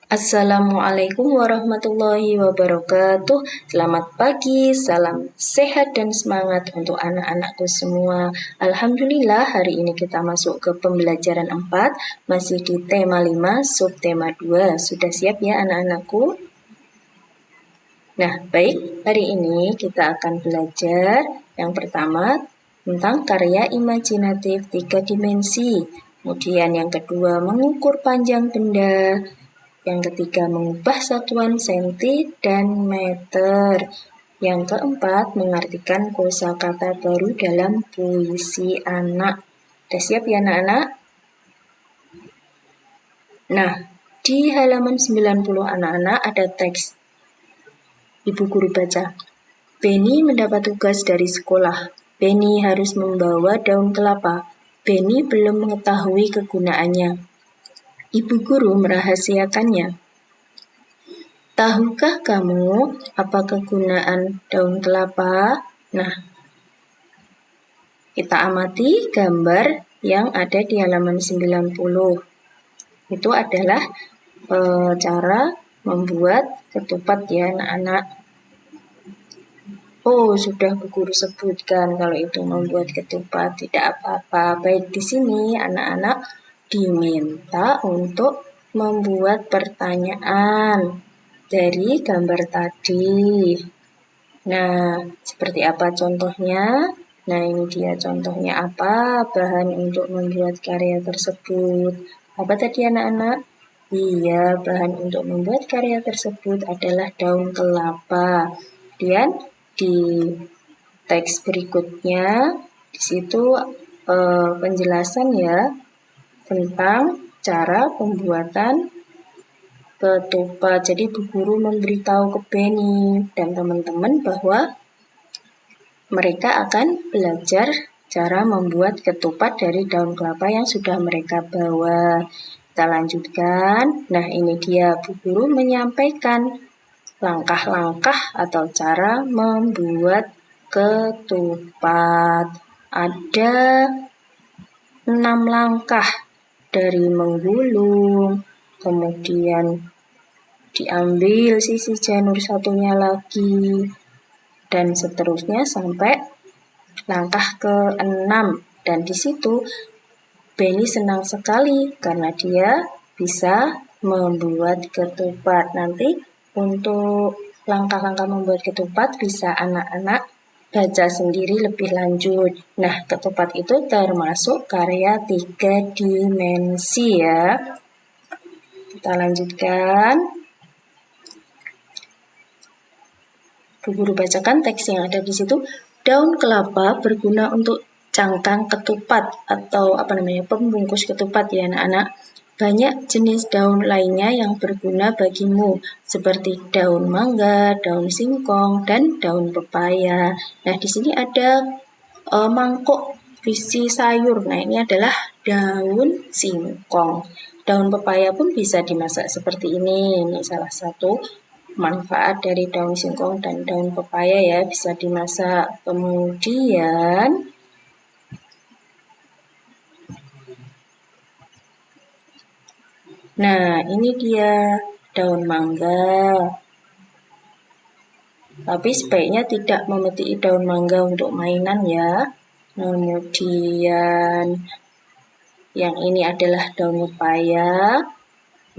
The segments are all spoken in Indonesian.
Assalamualaikum warahmatullahi wabarakatuh. Selamat pagi, salam sehat dan semangat untuk anak-anakku semua. Alhamdulillah hari ini kita masuk ke pembelajaran 4, masih di tema 5, subtema 2. Sudah siap ya anak-anakku? Nah, baik, hari ini kita akan belajar yang pertama tentang karya imajinatif 3 dimensi. Kemudian yang kedua mengukur panjang benda. Yang ketiga, mengubah satuan senti dan meter. Yang keempat, mengartikan kosakata baru dalam puisi anak. Sudah siap ya anak-anak? Nah, di halaman 90 anak-anak ada teks. Ibu guru baca. Benny mendapat tugas dari sekolah. Benny harus membawa daun kelapa. Benny belum mengetahui kegunaannya. Ibu guru merahasiakannya. Tahukah kamu apa kegunaan daun kelapa? Nah, kita amati gambar yang ada di halaman 90. Itu adalah cara membuat ketupat ya anak-anak. Oh, sudah Bu Guru sebutkan kalau itu membuat ketupat, tidak apa-apa. Baik, di sini anak-anak diminta untuk membuat pertanyaan dari gambar tadi. Nah, seperti apa contohnya? Nah, ini dia contohnya apa bahan untuk membuat karya tersebut. Apa tadi anak-anak? Iya, bahan untuk membuat karya tersebut adalah daun kelapa. Kemudian di teks berikutnya, di situ penjelasan ya tentang cara pembuatan ketupat. Jadi Bu Guru memberitahu ke Benny dan teman-teman bahwa mereka akan belajar cara membuat ketupat dari daun kelapa yang sudah mereka bawa. Kita lanjutkan. Nah, ini dia Bu Guru menyampaikan langkah-langkah atau cara membuat ketupat. Ada 6 langkah, dari menggulung, kemudian diambil sisi janur satunya lagi, dan seterusnya sampai langkah ke-6. Dan di situ Benny senang sekali karena dia bisa membuat ketupat. Nanti untuk langkah-langkah membuat ketupat bisa anak-anak baca sendiri lebih lanjut. Nah, ketupat itu termasuk karya 3 dimensi ya. Kita lanjutkan. Bu Guru bacakan teks yang ada di situ. Daun kelapa berguna untuk cangkang ketupat atau pembungkus ketupat ya anak-anak. Banyak jenis daun lainnya yang berguna bagimu, seperti daun mangga, daun singkong, dan daun pepaya. Nah, di sini ada mangkuk berisi sayur. Nah, ini adalah daun singkong. Daun pepaya pun bisa dimasak seperti ini. Ini salah satu manfaat dari daun singkong dan daun pepaya ya, bisa dimasak. Kemudian nah, ini dia daun mangga. Tapi sebaiknya tidak memetik daun mangga untuk mainan ya. Kemudian yang ini adalah daun pepaya.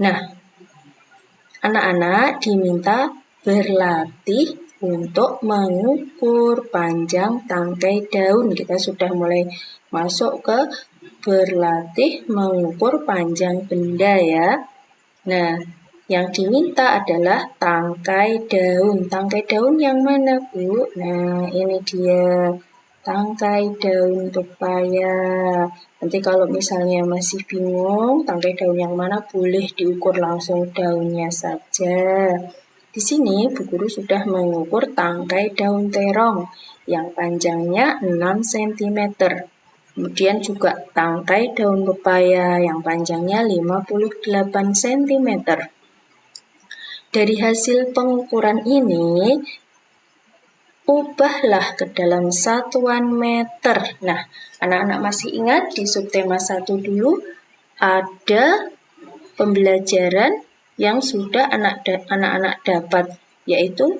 Nah, anak-anak diminta berlatih untuk mengukur panjang tangkai daun. Kita sudah mulai masuk ke berlatih mengukur panjang benda ya. Nah, yang diminta adalah tangkai daun. Tangkai daun yang mana, Bu? Nah, ini dia tangkai daun pepaya. Nanti kalau misalnya masih bingung tangkai daun yang mana, boleh diukur langsung daunnya saja. Di sini Bu Guru sudah mengukur tangkai daun terong yang panjangnya 6 cm. Kemudian juga tangkai daun pepaya yang panjangnya 58 cm. Dari hasil pengukuran ini, ubahlah ke dalam satuan meter. Nah, anak-anak masih ingat di subtema 1 dulu ada pembelajaran yang sudah anak-anak dapat, yaitu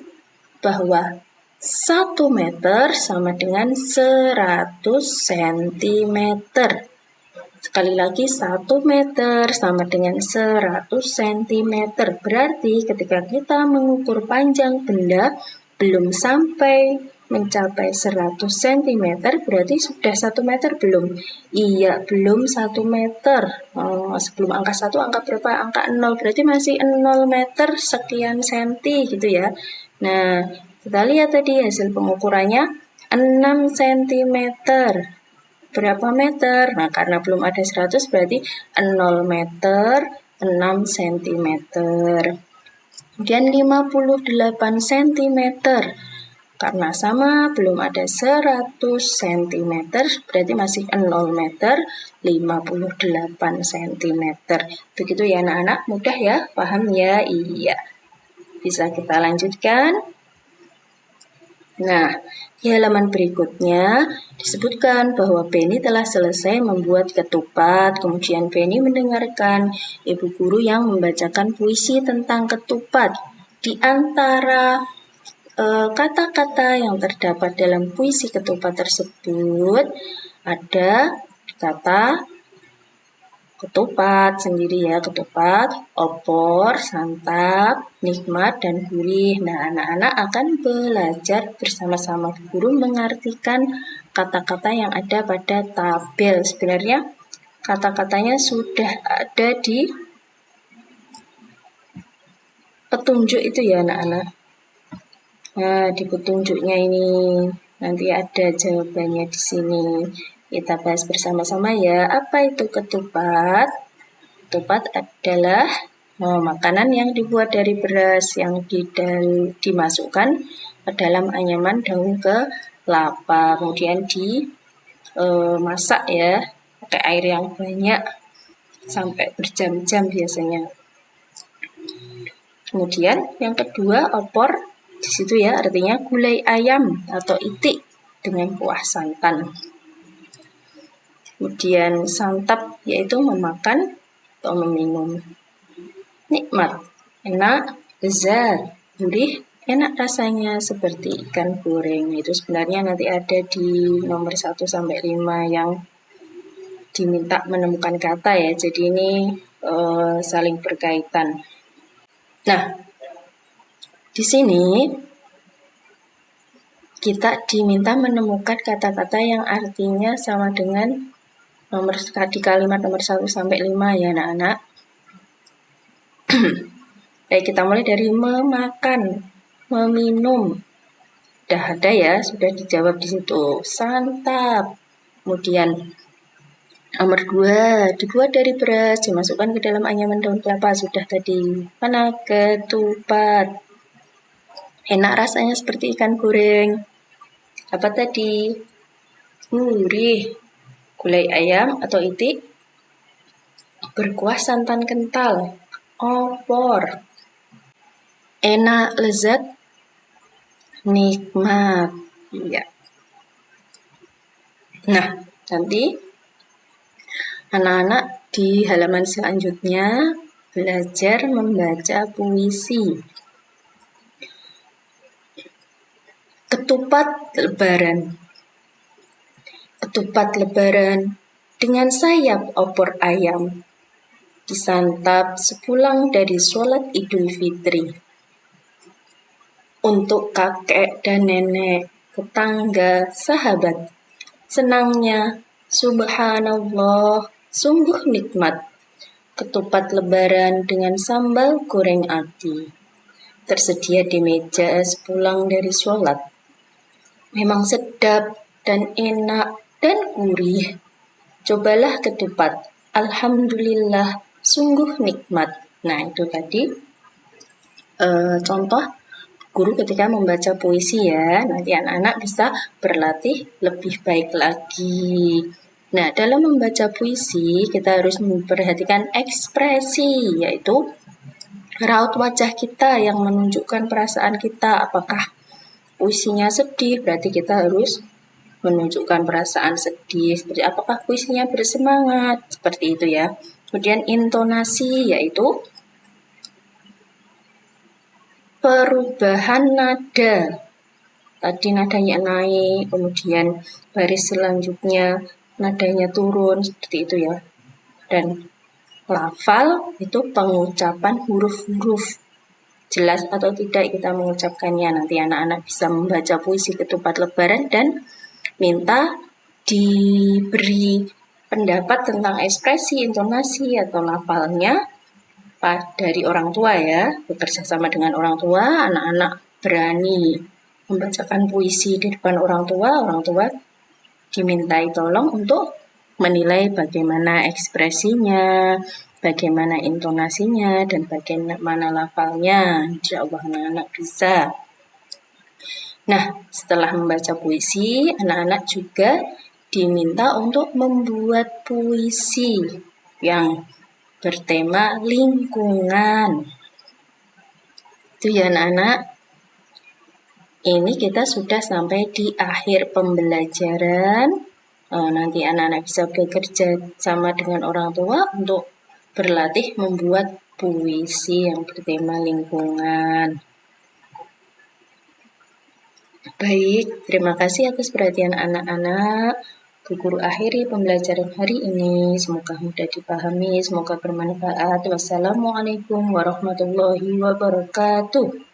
bahwa 1 meter sama dengan 100 cm. Sekali lagi, 1 meter sama dengan 100 cm. Berarti ketika kita mengukur panjang benda, belum sampai mencapai 100 cm, berarti sudah 1 meter belum? Iya, belum 1 meter. Sebelum angka 1, angka berapa? Angka 0, berarti masih 0 meter sekian senti gitu ya. Nah, kita lihat tadi hasil pengukurannya 6 cm. Berapa meter? Nah, karena belum ada 100 berarti 0 meter 6 cm. Kemudian 58 cm. Karena sama belum ada 100 cm berarti masih 0 meter 58 cm. Begitu ya anak-anak, mudah ya? Paham ya? Iya. Bisa kita lanjutkan. Nah, di halaman berikutnya disebutkan bahwa Benny telah selesai membuat ketupat. Kemudian Benny mendengarkan ibu guru yang membacakan puisi tentang ketupat. Di antara kata-kata yang terdapat dalam puisi ketupat tersebut ada kata ketupat sendiri ya, ketupat, opor, santap, nikmat, dan gurih. Nah, anak-anak akan belajar bersama-sama guru mengartikan kata-kata yang ada pada tabel. Sebenarnya kata-katanya sudah ada di petunjuk itu ya anak-anak. Nah, di petunjuknya ini nanti ada jawabannya di sini. Kita bahas bersama-sama ya. Apa itu ketupat? Ketupat adalah makanan yang dibuat dari beras yang dimasukkan ke dalam anyaman daun kelapa. Kemudian dimasak ya, pakai air yang banyak sampai berjam-jam biasanya. Kemudian yang kedua opor, di situ ya artinya gulai ayam atau itik dengan kuah santan. Kemudian santap yaitu memakan atau meminum. Nikmat, enak, lezat, gurih, enak rasanya seperti ikan goreng. Itu sebenarnya nanti ada di nomor 1 sampai 5 yang diminta menemukan kata ya. Jadi ini saling berkaitan. Nah, di sini kita diminta menemukan kata-kata yang artinya sama dengan di kalimat nomor 1 sampai 5 ya anak-anak. Baik, kita mulai dari memakan, meminum. Sudah ada ya, sudah dijawab di situ. Santap. Kemudian nomor 2, dibuat dari beras, dimasukkan ke dalam anyaman daun kelapa. Sudah tadi. Mana ketupat. Enak rasanya seperti ikan goreng. Apa tadi? Gurih. Gulai ayam atau itik berkuah santan kental. Opor. Enak, lezat, nikmat. Iya. Nah, nanti anak-anak di halaman selanjutnya belajar membaca puisi. Ketupat lebaran. Ketupat lebaran dengan sayap opor ayam, disantap sepulang dari sholat Idul Fitri. Untuk kakek dan nenek, tetangga, sahabat, senangnya, subhanallah, sungguh nikmat. Ketupat lebaran dengan sambal goreng ati, tersedia di meja sepulang dari sholat. Memang sedap dan enak dan gurih. Cobalah ketupat. Alhamdulillah, sungguh nikmat. Nah, itu tadi contoh guru ketika membaca puisi ya. Nanti anak-anak bisa berlatih lebih baik lagi. Nah, dalam membaca puisi kita harus memperhatikan ekspresi, yaitu raut wajah kita yang menunjukkan perasaan kita. Apakah puisinya sedih, berarti kita harus menunjukkan perasaan sedih. Seperti apakah puisinya bersemangat, seperti itu ya. Kemudian intonasi, yaitu perubahan nada. Tadi nadanya naik, kemudian baris selanjutnya nadanya turun, seperti itu ya. Dan lafal itu pengucapan huruf-huruf. Jelas atau tidak kita mengucapkannya. Nanti anak-anak bisa membaca puisi ketupat lebaran dan minta diberi pendapat tentang ekspresi, intonasi, atau lafalnya dari orang tua ya. Bekerja sama dengan orang tua, anak-anak berani membacakan puisi di depan orang tua dimintai tolong untuk menilai bagaimana ekspresinya, bagaimana intonasinya, dan bagaimana lafalnya. Insya Allah anak-anak bisa. Nah, setelah membaca puisi, anak-anak juga diminta untuk membuat puisi yang bertema lingkungan. Itu ya anak-anak. Ini kita sudah sampai di akhir pembelajaran. Nanti anak-anak bisa bekerja sama dengan orang tua untuk berlatih membuat puisi yang bertema lingkungan. Baik, terima kasih atas perhatian anak-anak. Bu Guru akhiri pembelajaran hari ini. Semoga mudah dipahami, semoga bermanfaat. Wassalamualaikum warahmatullahi wabarakatuh.